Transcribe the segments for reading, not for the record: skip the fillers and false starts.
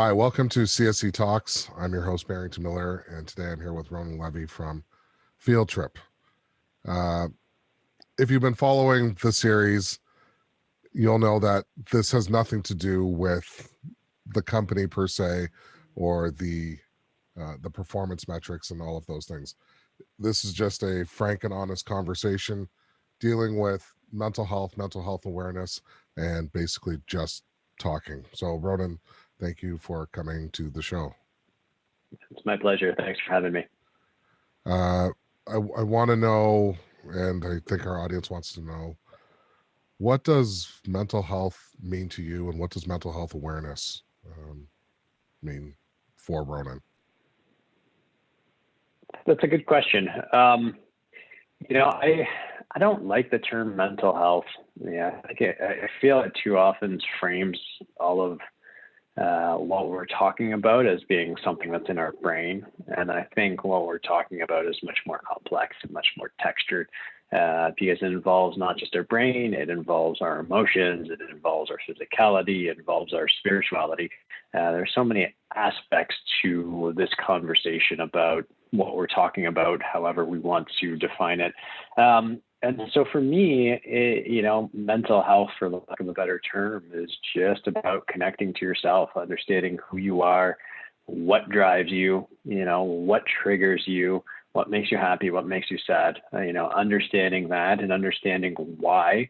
Hi, welcome to CSE Talks. I'm your host, Barrington Miller, and today I'm here with Ronan Levy from Field Trip. If you've been following the series, you'll know that this has nothing to do with the company per se or the performance metrics and all of those things. This is just a frank and honest conversation dealing with mental health awareness, and basically just talking. So, Ronan, thank you for coming to the show. It's my pleasure. Thanks for having me. I want to know, and I think our audience wants to know, what does mental health mean to you, and what does mental health awareness mean for Ronan? That's a good question. I don't like the term mental health. Yeah, I feel it too often frames all of what we're talking about as being something that's in our brain. And I think what we're talking about is much more complex and much more textured because it involves not just our brain, it involves our emotions, it involves our physicality, it involves our spirituality. There's so many aspects to this conversation about what we're talking about, however we want to define it. And so for me, mental health, for lack of a better term, is just about connecting to yourself, understanding who you are, what drives you, what triggers you, what makes you happy, what makes you sad, understanding that and understanding why,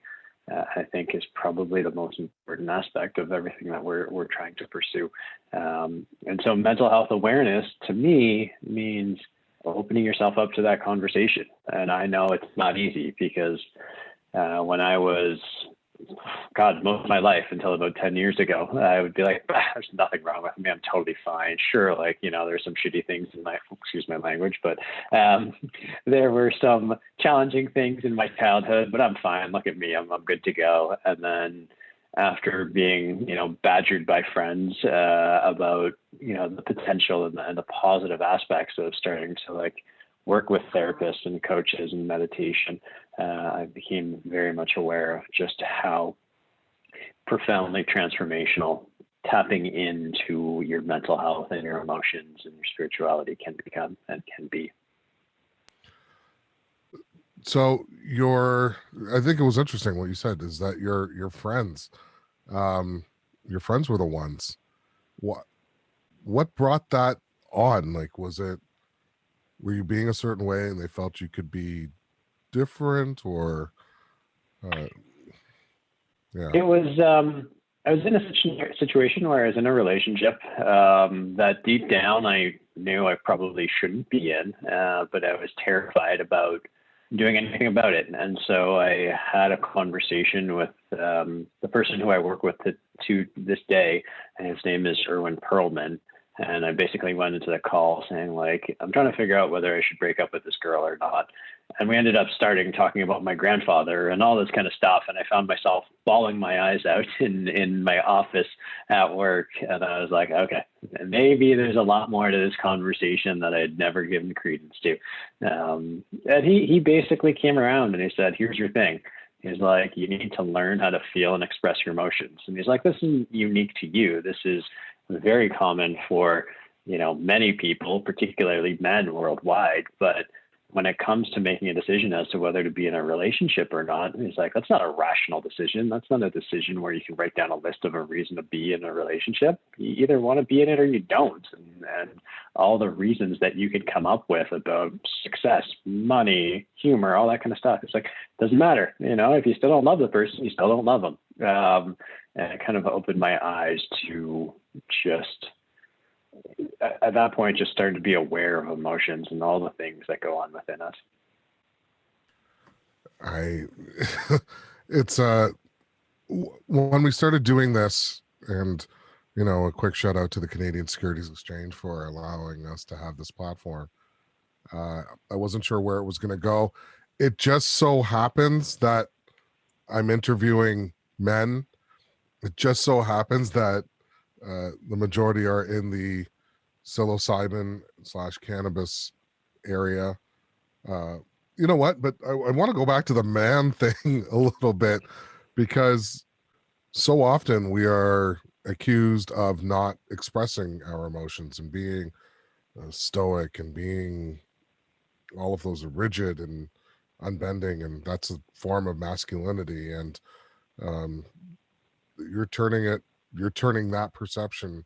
I think is probably the most important aspect of everything that we're trying to pursue. And so mental health awareness to me means opening yourself up to that conversation. And I know it's not easy because when I was, most of my life until about 10 years ago, I would be like, there's nothing wrong with me. I'm totally fine. Sure. There's some shitty things in excuse my language, but there were some challenging things in my childhood, but I'm fine. Look at me. I'm good to go. And then after being, badgered by friends about, the potential and the positive aspects of starting to work with therapists and coaches and meditation, I became very much aware of just how profoundly transformational tapping into your mental health and your emotions and your spirituality can become and can be. So I think it was interesting what you said is that your friends were the ones. What brought that on? Were you being a certain way and they felt you could be different, or yeah? It was I was in a situation where I was in a relationship that deep down I knew I probably shouldn't be in, but I was terrified about doing anything about it. And so I had a conversation with the person who I work with to this day, and his name is Erwin Perlman. And I basically went into the call saying, I'm trying to figure out whether I should break up with this girl or not. And we ended up talking about my grandfather and all this kind of stuff. And I found myself bawling my eyes out in my office at work. And I was like, okay, maybe there's a lot more to this conversation that I had never given credence to. And he basically came around and he said, here's your thing. He's like, you need to learn how to feel and express your emotions. And he's like, this isn't unique to you. This is very common for, many people, particularly men worldwide. But when it comes to making a decision as to whether to be in a relationship or not, he's like, that's not a rational decision. That's not a decision where you can write down a list of a reason to be in a relationship. You either want to be in it or you don't. And all the reasons that you could come up with about success, money, humor, all that kind of stuff, it's doesn't matter. If you still don't love the person, you still don't love them. And it kind of opened my eyes to just, at that point, just started to be aware of emotions and all the things that go on within us. It's when we started doing this, and a quick shout out to the Canadian Securities Exchange for allowing us to have this platform. I wasn't sure where it was going to go. It just so happens that I'm interviewing men. It just so happens that the majority are in the psilocybin / cannabis area. You know what? But I want to go back to the man thing a little bit, because so often we are accused of not expressing our emotions and being stoic and being all of those are rigid and unbending, and that's a form of masculinity. And um, you're turning that perception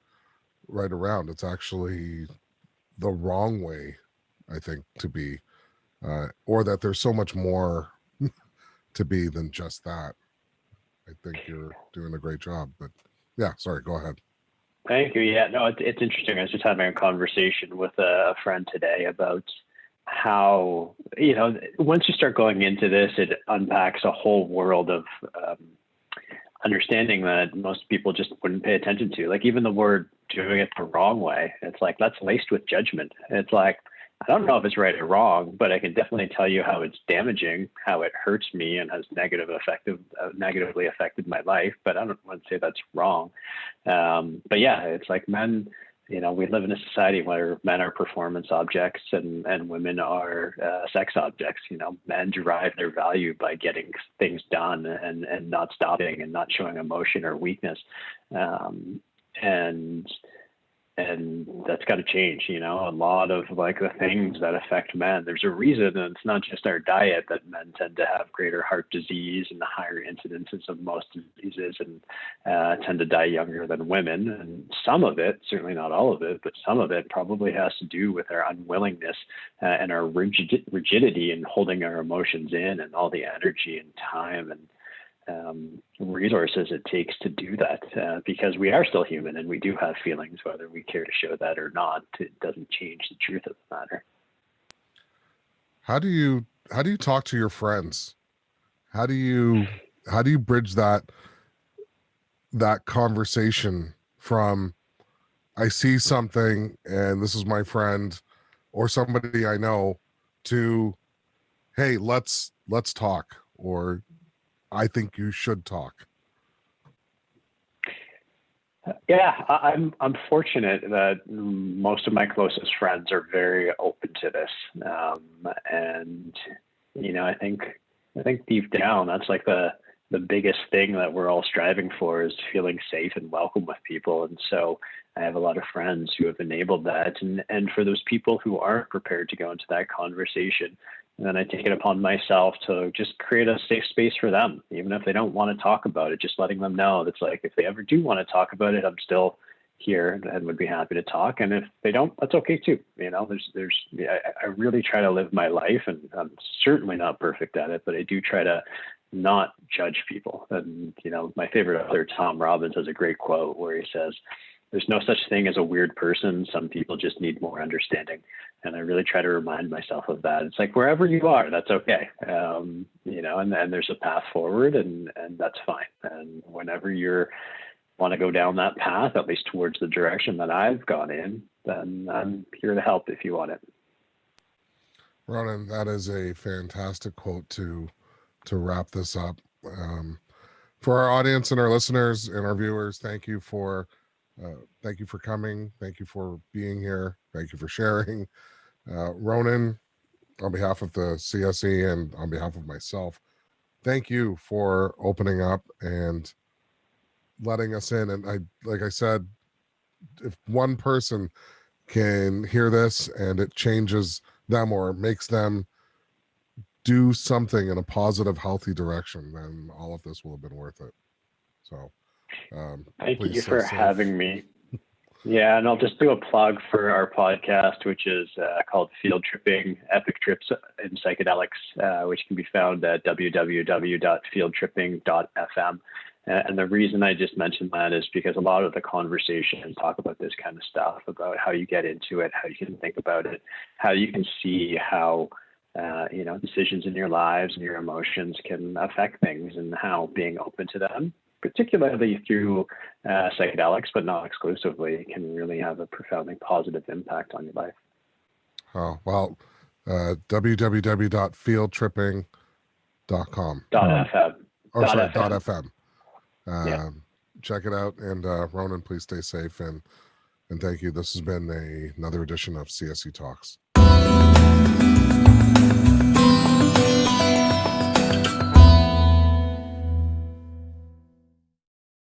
right around. It's actually the wrong way, I think, to be, or that there's so much more to be than just that. I think you're doing a great job. But yeah, sorry, go ahead. Thank you. Yeah, no, it's interesting. I was just having a conversation with a friend today about how, once you start going into this, it unpacks a whole world of understanding that most people just wouldn't pay attention to. Like even the word doing it the wrong way, it's like that's laced with judgment. It's like, I don't know if it's right or wrong, but I can definitely tell you how it's damaging, how it hurts me and has negatively affected my life. But I don't want to say that's wrong. But yeah, it's like men, we live in a society where men are performance objects and women are sex objects. Men derive their value by getting things done and not stopping and not showing emotion or weakness. And that's got to change. A lot of like the things that affect men, there's a reason, and it's not just our diet, that men tend to have greater heart disease and the higher incidences of most diseases and tend to die younger than women. And some of it, certainly not all of it, but some of it probably has to do with our unwillingness and our rigidity in holding our emotions in, and all the energy and time and resources it takes to do that, because we are still human and we do have feelings, whether we care to show that or not. It doesn't change the truth of the matter. How do you talk to your friends? How do you bridge that conversation from I see something and this is my friend or somebody I know to, hey, let's talk, or I think you should talk? Yeah, I'm fortunate that most of my closest friends are very open to this, and I think deep down that's like the biggest thing that we're all striving for, is feeling safe and welcome with people. And so I have a lot of friends who have enabled that, and for those people who aren't prepared to go into that conversation, and then I take it upon myself to just create a safe space for them, even if they don't want to talk about it, just letting them know that's like, if they ever do want to talk about it, I'm still here and would be happy to talk. And if they don't, that's okay too. I really try to live my life, and I'm certainly not perfect at it, but I do try to not judge people. And, my favorite author, Tom Robbins, has a great quote where he says, there's no such thing as a weird person. Some people just need more understanding. And I really try to remind myself of that. It's like, wherever you are, that's okay. And there's a path forward, and that's fine. And whenever you want to go down that path, at least towards the direction that I've gone in, then I'm here to help if you want it. Ronan, that is a fantastic quote to wrap this up. For our audience and our listeners and our viewers, thank you for coming. Thank you for being here. Thank you for sharing. Ronan, on behalf of the CSE and on behalf of myself, thank you for opening up and letting us in. And like I said, if one person can hear this and it changes them or makes them do something in a positive, healthy direction, then all of this will have been worth it. So thank you for having me. Yeah, and I'll just do a plug for our podcast, which is called Field Tripping, Epic Trips in Psychedelics, which can be found at www.fieldtripping.fm. And the reason I just mentioned that is because a lot of the conversations talk about this kind of stuff, about how you get into it, how you can think about it, how you can see how decisions in your lives and your emotions can affect things, and how being open to them, particularly through psychedelics, but not exclusively, can really have a profoundly positive impact on your life. Oh, well, www.fieldtripping.com. .fm. Oh, sorry, .fm. Check it out. And Ronan, please stay safe. And thank you. This has been another edition of CSE Talks.